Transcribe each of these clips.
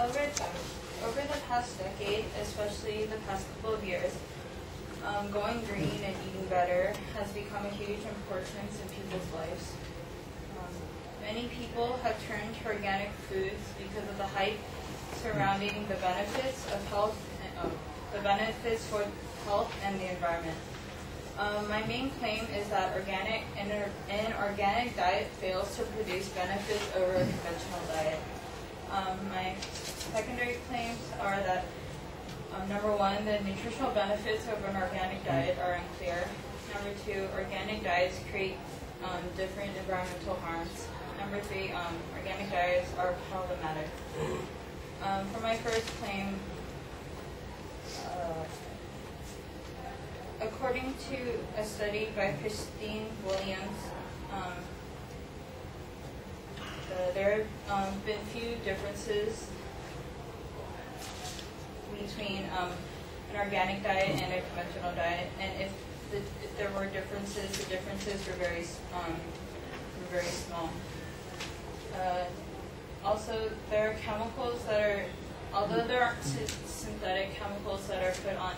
Over the past decade, especially the past couple of years, going green and eating better has become a huge importance in people's lives. Many people have turned to organic foods because of the hype surrounding the benefits of health, the benefits for health and the environment. My main claim is that an organic diet fails to produce benefits over a conventional diet. My secondary claims are that number one, the nutritional benefits of an organic diet are unclear. Number two, organic diets create different environmental harms. Number three, organic diets are problematic. For my first claim, according to a study by Christine Williams, there have been few differences between an organic diet and a conventional diet, and if there were differences, the differences were very small. Also, there are chemicals that are, although there aren't synthetic chemicals that are put on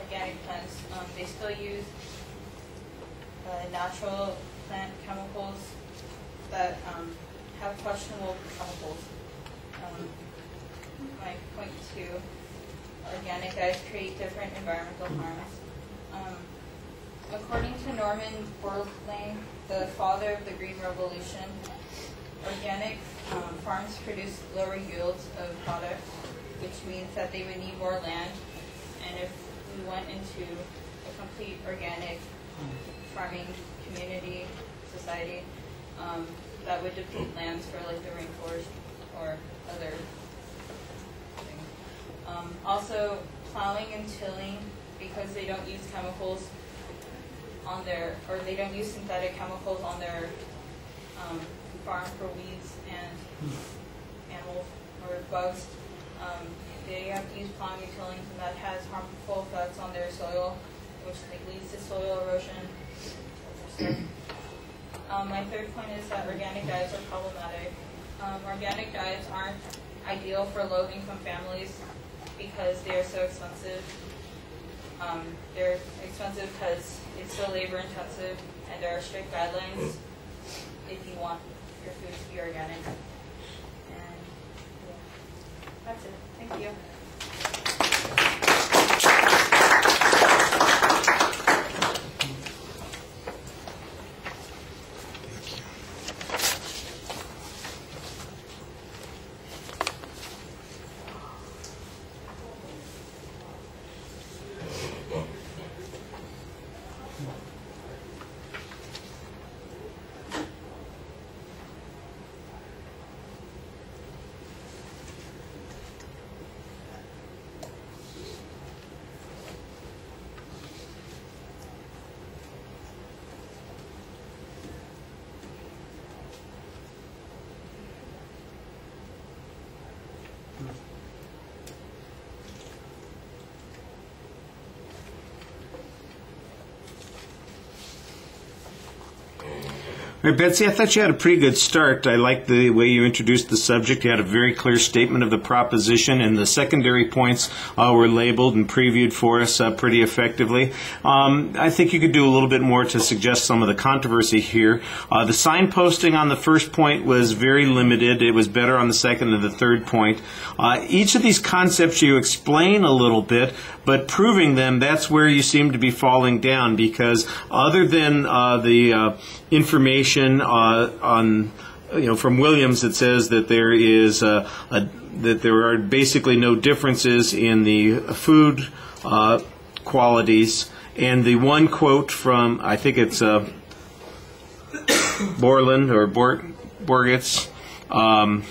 organic plants, they still use natural plant chemicals that have questionable chemicals. My point two, organic diets create different environmental harms. According to Norman Borlaug, the father of the Green Revolution, organic farms produce lower yields of product, which means that they would need more land. And if we went into a complete organic farming community, society, that would deplete lands for like the rainforest or other things. Also, plowing and tilling, because they don't use chemicals on their, or they don't use synthetic chemicals on their farm for weeds and animals or bugs. They have to use plowing and tilling, and that has harmful effects on their soil, which leads to soil erosion. My third point is that organic diets are problematic. Organic diets aren't ideal for low-income families because they are so expensive. They're expensive because it's so labor-intensive, and there are strict guidelines if you want your food to be organic. And yeah, that's it. Thank you. All right, Betsy, I thought you had a pretty good start. I liked the way you introduced the subject. You had a very clear statement of the proposition, and the secondary points were labeled and previewed for us pretty effectively. I think you could do a little bit more to suggest some of the controversy here. The signposting on the first point was very limited. It was better on the second and the third point. Each of these concepts you explain a little bit, but proving them, that's where you seem to be falling down, because other than the information on, from Williams, it says that there is that there are basically no differences in the food qualities, and the one quote from, I think it's Borland or Borgetz on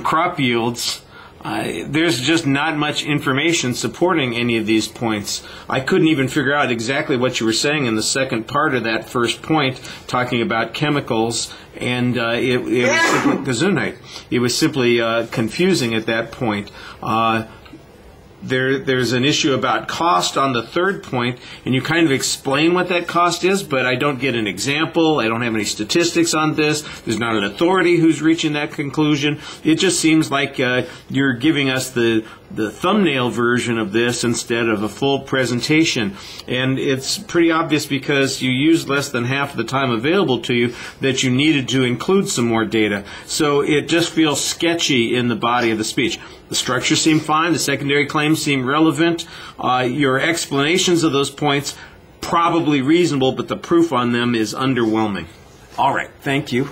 crop yields. There's just not much information supporting any of these points. I couldn't even figure out exactly what you were saying in the second part of that first point, talking about chemicals, and it was simply Gesundheit. It was simply confusing at that point. There's an issue about cost on the third point, and you kind of explain what that cost is, but I don't get an example. I don't have any statistics on this. There's not an authority who's reaching that conclusion. It just seems like you're giving us the thumbnail version of this instead of a full presentation. And it's pretty obvious, because you used less than half of the time available to you, that you needed to include some more data. So it just feels sketchy in the body of the speech. The structure seemed fine. The secondary claims seem relevant. Your explanations of those points probably reasonable, but the proof on them is underwhelming. All right. Thank you.